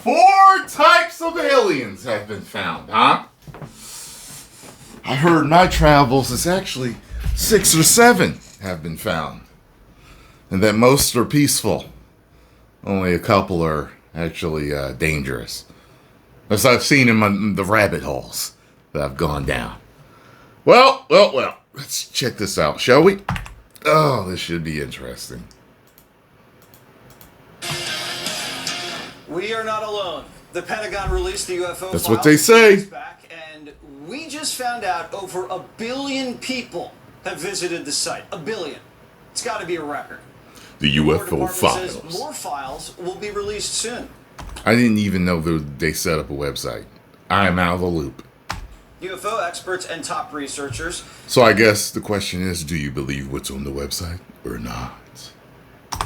4 types of aliens have been found, huh? I heard in my travels it's actually 6 or 7 have been found. And that most are peaceful. Only a couple are actually dangerous. As I've seen in the rabbit holes that I've gone down. Well. Let's check this out, shall we? Oh, this should be interesting. We are not alone. The Pentagon released the UFO That's files what they say. back, and we just found out over 1 billion people have visited the site. 1 billion. It's got to be a record. The UFO Says files. more files will be released soon. I didn't even know they set up a website. I am out of the loop. UFO experts and top researchers. So I guess the question is, do you believe what's on the website or not?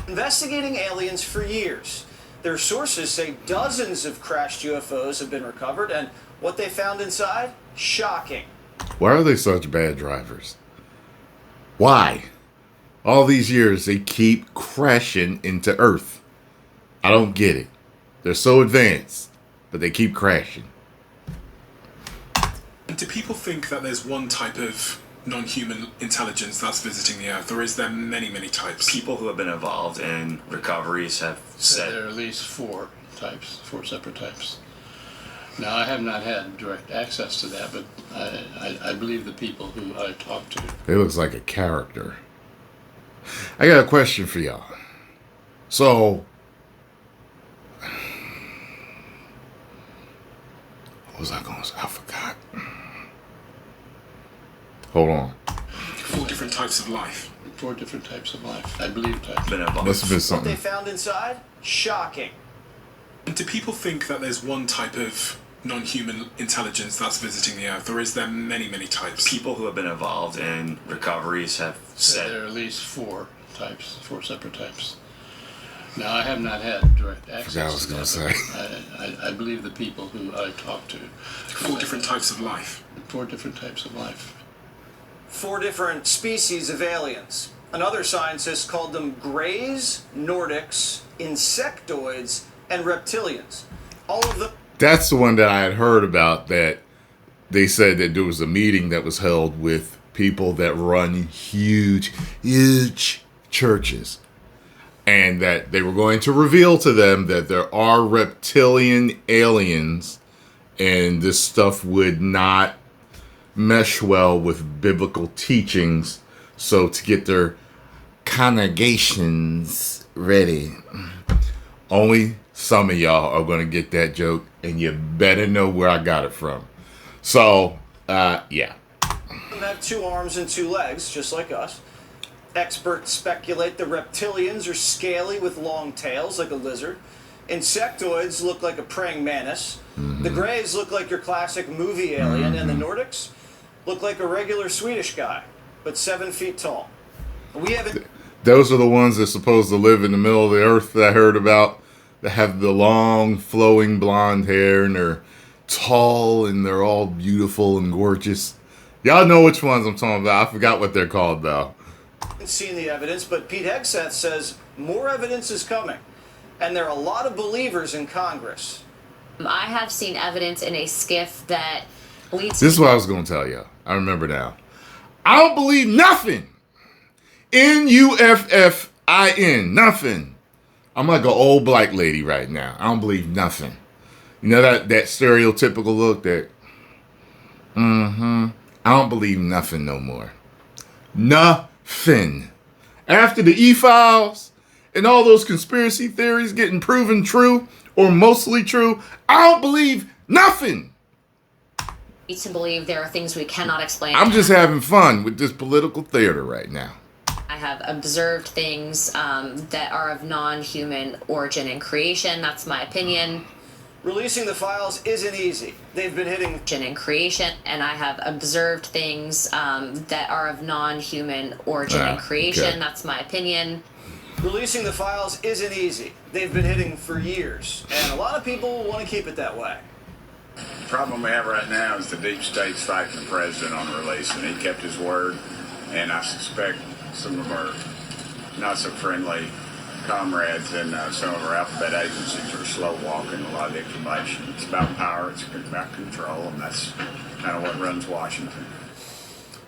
Investigating aliens for years. Their sources say dozens of crashed UFOs have been recovered, and what they found inside? Shocking. Why are they such bad drivers? Why? All these years they keep crashing into Earth. I don't get it. They're so advanced, but they keep crashing. Do people think that there's one type of non-human intelligence that's visiting the Earth, or is there many, many types? People who have been involved in recoveries have said there are at least 4 types, 4 separate types. Now, I have not had direct access to that, but I believe the people who I talked to. It looks like a character. I got a question for y'all. So, what was I going to say? I forgot. Hold on. 4 different types of life. 4 different types of life. I believe types. been involved. Must have been What something. they found inside? Shocking. Do people think that there's one type of non-human intelligence that's visiting the Earth, or is there many, many types? People who have been involved in recoveries have said There are at least 4 types, 4 separate types. Now, I have not had direct access Forgot what I was to gonna that, say. but I believe the people who I talked to. 4 different types of life. 4 different types of life. 4 different species of aliens. Another scientist called them Greys, Nordics, Insectoids, and Reptilians. All of them. That's the one that I had heard about, that they said that there was a meeting that was held with people that run huge churches. And that they were going to reveal to them that there are reptilian aliens, and this stuff would not mesh well with biblical teachings. So to get their congregations ready, only some of y'all are going to get that joke, and you better know where I got it from. So, yeah. They have 2 arms and 2 legs, just like us. Experts speculate the reptilians are scaly with long tails, like a lizard. Insectoids look like a praying mantis. The Greys look like your classic movie alien, and the Nordics look like a regular Swedish guy, but 7 feet tall. We haven't. Those are the ones that's supposed to live in the middle of the earth that I heard about, that have the long, flowing blonde hair, and they're tall, and they're all beautiful and gorgeous. Y'all know which ones I'm talking about. I forgot what they're called, though. Seen the evidence, but Pete Hegseth says more evidence is coming, and there are a lot of believers in Congress. I have seen evidence in a skiff that leads. This is what I was going to tell you. I remember now. I don't believe nothing. Nuffin. Nothing. I'm like an old black lady right now. I don't believe nothing. You know that stereotypical look that. I don't believe nothing no more. Nothing. After the E-Files and all those conspiracy theories getting proven true or mostly true, I don't believe nothing. To believe there are things we cannot explain. I'm just having fun with this political theater right now. I have observed things that are of non-human origin and creation. That's my opinion. Releasing the files isn't easy. They've been hitting Origin and creation, and I have observed things that are of non-human origin and creation. Okay. That's my opinion. Releasing the files isn't easy. They've been hitting for years, and a lot of people want to keep it that way. The problem we have right now is the deep state's fighting the president on the release, and he kept his word, and I suspect some of our not so friendly comrades in some of our alphabet agencies are slow walking a lot of the information. It's about power, it's about control, and that's kind of what runs Washington.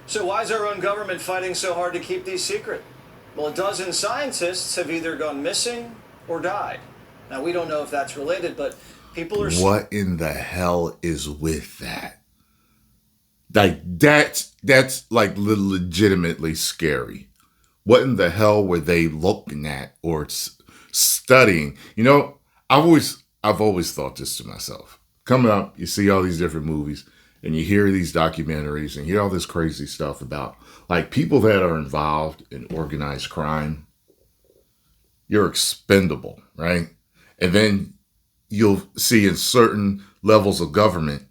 So why is our own government fighting so hard to keep these secret? Well, a dozen scientists have either gone missing or died. Now, we don't know if that's related, but people are... What in the hell is with that? Like, that's like legitimately scary. What in the hell were they looking at or studying? You know, I've always thought this to myself. Coming up, you see all these different movies, and you hear these documentaries, and you hear all this crazy stuff about, like, people that are involved in organized crime. You're expendable, right? And then you'll see in certain levels of government,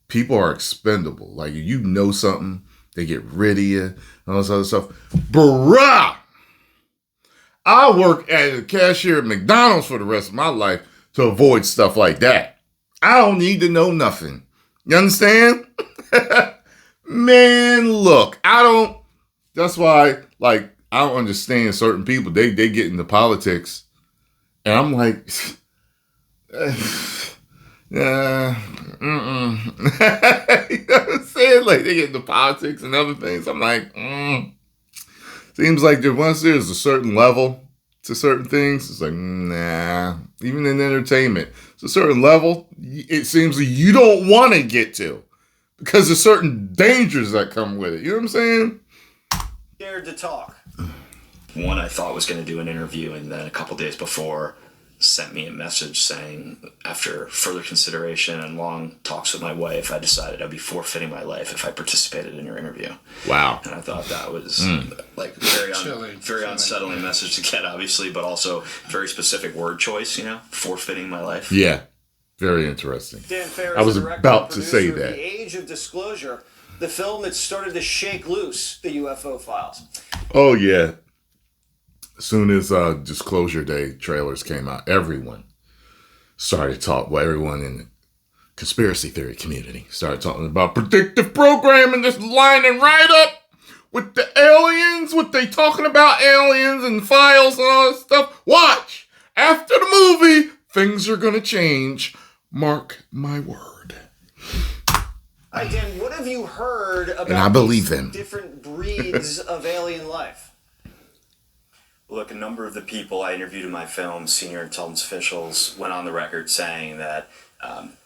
people are expendable. Like, you know something, they get rid of you, and all this other stuff. Bruh! I work as a cashier at McDonald's for the rest of my life to avoid stuff like that. I don't need to know nothing. You understand? Man, look, that's why, like, I don't understand certain people. They get into politics, and I'm like, you know what I'm saying? Like, they get into politics and other things. I'm like, Seems like that once there's a certain level to certain things, it's like, nah. Even in entertainment, it's a certain level, it seems like you don't want to get to because there's certain dangers that come with it. You know what I'm saying? Scared to talk. One I thought was going to do an interview, and then a couple days before sent me a message saying, after further consideration and long talks with my wife, I decided I'd be forfeiting my life if I participated in your interview. Wow. And I thought that was like very unsettling message to get, obviously, but also very specific word choice, you know, forfeiting my life. Yeah. Very interesting. Dan Farah I was is the about director to say and producer that. of The Age of Disclosure, the film that started to shake loose the UFO files. Oh, yeah. As soon as Disclosure Day trailers came out, everyone started talking. Well, everyone in the conspiracy theory community started talking about predictive programming, just lining right up with the aliens, what they talking about aliens and files and all that stuff. Watch! After the movie, things are going to change. Mark my word. Hi, Dan, what have you heard about And I believe these them. different breeds of alien life? Look, a number of the people I interviewed in my film, senior intelligence officials, went on the record saying that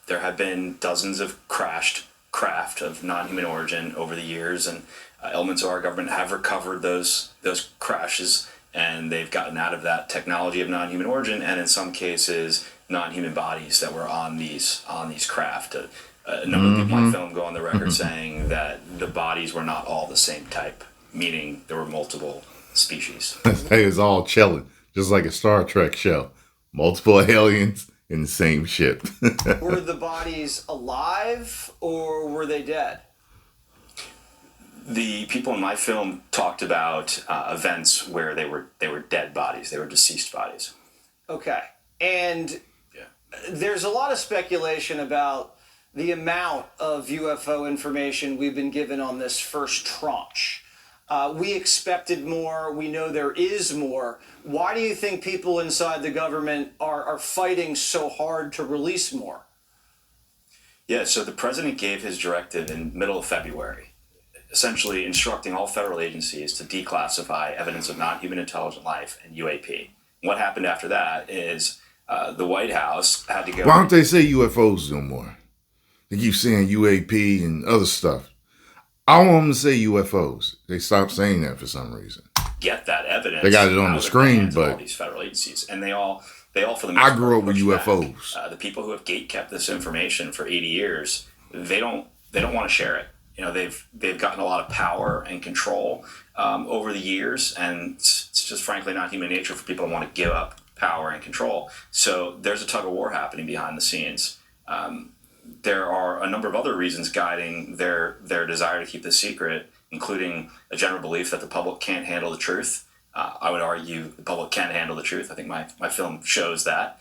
there have been dozens of crashed craft of non-human origin over the years, and elements of our government have recovered those crashes, and they've gotten out of that technology of non-human origin, and in some cases, non-human bodies that were on these craft. A number of people in my film go on the record saying that the bodies were not all the same type, meaning there were multiple species. They was all chilling, just like a Star Trek show. Multiple aliens in the same ship. Were the bodies alive or were they dead? The people in my film talked about events where they were dead bodies. They were deceased bodies. Okay. And there's a lot of speculation about the amount of UFO information we've been given on this first tranche. We expected more. We know there is more. Why do you think people inside the government are fighting so hard to release more? Yeah, so the president gave his directive in middle of February, essentially instructing all federal agencies to declassify evidence of non-human intelligent life and UAP. What happened after that is the White House had to go... Why don't they say UFOs no more? They keep saying UAP and other stuff. I want them to say UFOs. They stopped saying that for some reason. Get that evidence. They got it on the screen, but all these federal agencies, and they all for the most I part grew up with push UFOs. back. The people who have gatekept this information for 80 years, they don't want to share it. You know, they've gotten a lot of power and control over the years, and it's just frankly not human nature for people to want to give up power and control. So there's a tug of war happening behind the scenes. There are a number of other reasons guiding their desire to keep this secret, including a general belief that the public can't handle the truth. I would argue the public can handle the truth. I think my film shows that.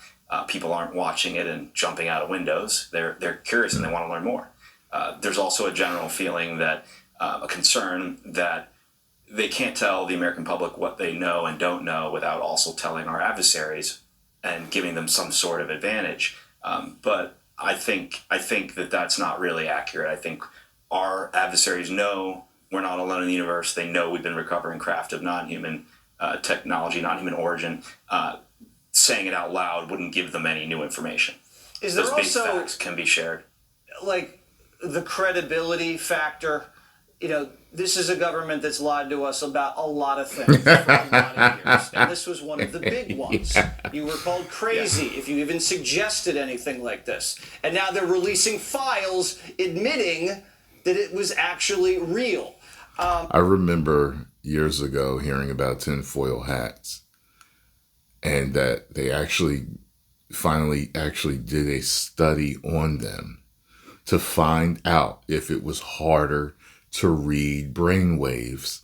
People aren't watching it and jumping out of windows. They're curious and they want to learn more. There's also a general feeling that, a concern that they can't tell the American public what they know and don't know without also telling our adversaries and giving them some sort of advantage. But I think that that's not really accurate. I think our adversaries know we're not alone in the universe. They know we've been recovering craft of non-human technology, non-human origin. Saying it out loud wouldn't give them any new information. Is there Those base also, facts can be shared. like, the credibility factor? You know, this is a government that's lied to us about a lot of things for a lot of years. And this was one of the big ones. You were called crazy if you even suggested anything like this. And now they're releasing files admitting that it was actually real. I remember years ago hearing about tinfoil hats, and that they finally did a study on them to find out if it was harder to read brainwaves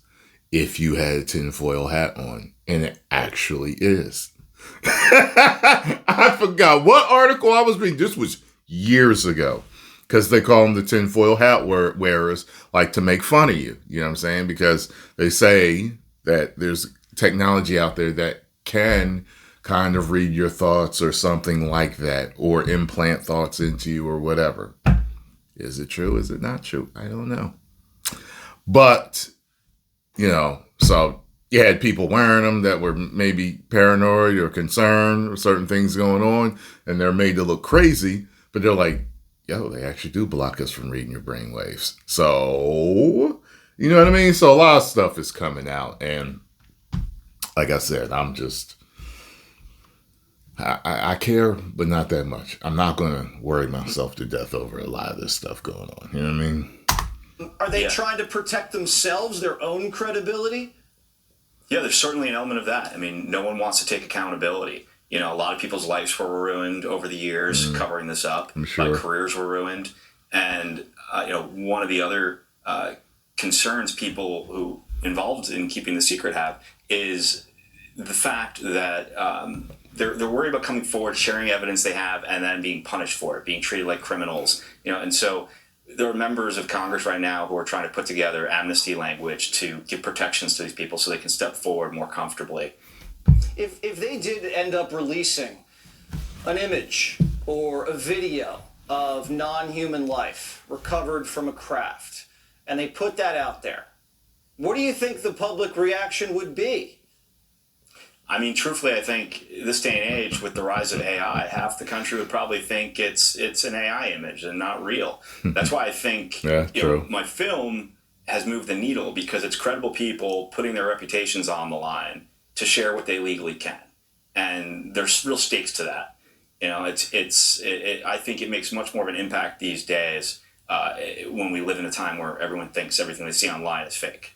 if you had a tinfoil hat on. And it actually is. I forgot what article I was reading. This was years ago. Because they call them the tinfoil hat wearers, like to make fun of you. You know what I'm saying? Because they say that there's technology out there that can kind of read your thoughts or something like that, or implant thoughts into you or whatever. Is it true? Is it not true? I don't know. But, you know, so you had people wearing them that were maybe paranoid or concerned with certain things going on, and they're made to look crazy, but they're like, yo, they actually do block us from reading your brain waves. So, you know what I mean? So a lot of stuff is coming out. And like I said, I'm just, I care, but not that much. I'm not going to worry myself to death over a lot of this stuff going on. You know what I mean? Are they trying to protect themselves, their own credibility? Yeah, there's certainly an element of that. I mean, no one wants to take accountability. You know, a lot of people's lives were ruined over the years covering this up. I'm sure. A lot of careers were ruined. And, you know, one of the other concerns people who involved in keeping the secret have is the fact that they're worried about coming forward, sharing evidence they have, and then being punished for it, being treated like criminals. You know, and so there are members of Congress right now who are trying to put together amnesty language to give protections to these people so they can step forward more comfortably. If they did end up releasing an image or a video of non-human life recovered from a craft, and they put that out there, what do you think the public reaction would be? I mean, truthfully, I think this day and age, with the rise of AI, half the country would probably think it's an AI image and not real. That's why I think my film has moved the needle, because it's credible people putting their reputations on the line to share what they legally can, and there's real stakes to that. You know, I think it makes much more of an impact these days when we live in a time where everyone thinks everything they see online is fake.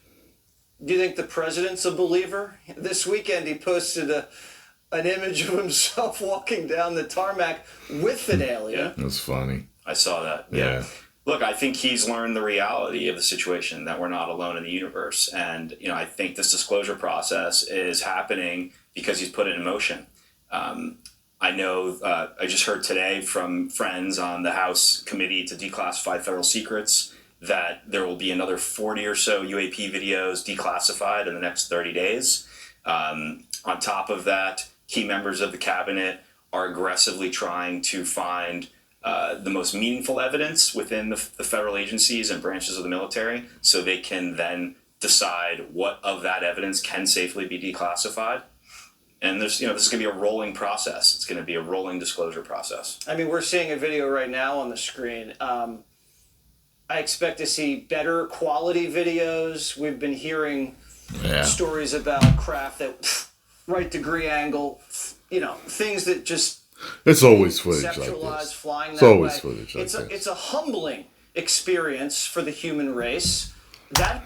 Do you think the president's a believer? This weekend he posted an image of himself walking down the tarmac with an alien. Yeah. That's funny. I saw that. Yeah. Look, I think he's learned the reality of the situation, that we're not alone in the universe. And, you know, I think this disclosure process is happening because he's put it in motion. I know, I just heard today from friends on the House Committee to Declassify Federal Secrets that there will be another 40 or so UAP videos declassified in the next 30 days. On top of that, key members of the cabinet are aggressively trying to find the most meaningful evidence within the federal agencies and branches of the military, so they can then decide what of that evidence can safely be declassified. And this is going to be a rolling process. It's going to be a rolling disclosure process. I mean, we're seeing a video right now on the screen. I expect to see better quality videos. We've been hearing stories about craft that right degree angle, you know, things that just it's always footage like this. Flying it's that always way. footage like this. It's a humbling experience for the human race. That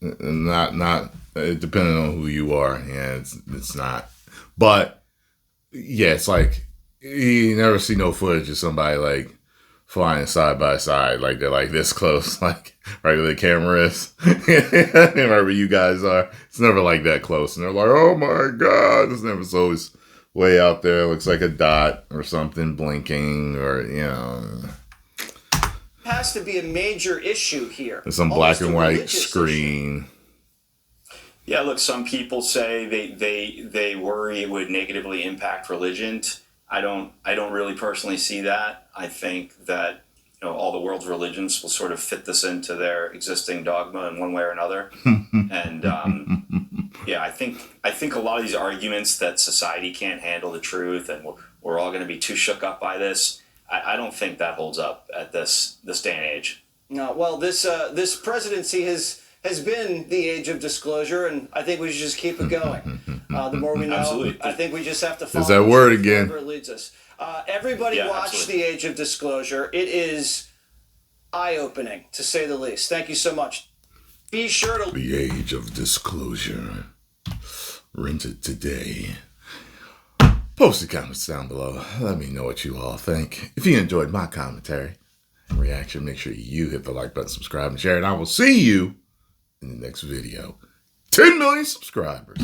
not depending on who you are. Yeah, it's not. But yeah, it's like you never see no footage of somebody like flying side by side, like they're like this close, like right where the camera is, right where you guys are. It's never like that close, and they're like, "Oh my God!" It's never. It's always way out there. It looks like a dot or something blinking, or you know. Has to be a major issue here. It's some black and white screen. Yeah, look, some people say they worry it would negatively impact religion. I don't really personally see that. I think that all the world's religions will sort of fit this into their existing dogma in one way or another. And yeah, I think a lot of these arguments that society can't handle the truth and we're all going to be too shook up by this, I don't think that holds up at this day and age. No, well, this presidency has been the age of disclosure, and I think we should just keep it going. The more we know, Absolutely. I think we just have to follow. There's that word again. Wherever it leads us. Everybody watch absolutely. The Age of Disclosure. It is eye-opening, to say the least. Thank you so much. Be sure to... The Age of Disclosure. Rent it today. Post the comments down below. Let me know what you all think. If you enjoyed my commentary and reaction, make sure you hit the like button, subscribe, and share. And I will see you in the next video. 10 million subscribers.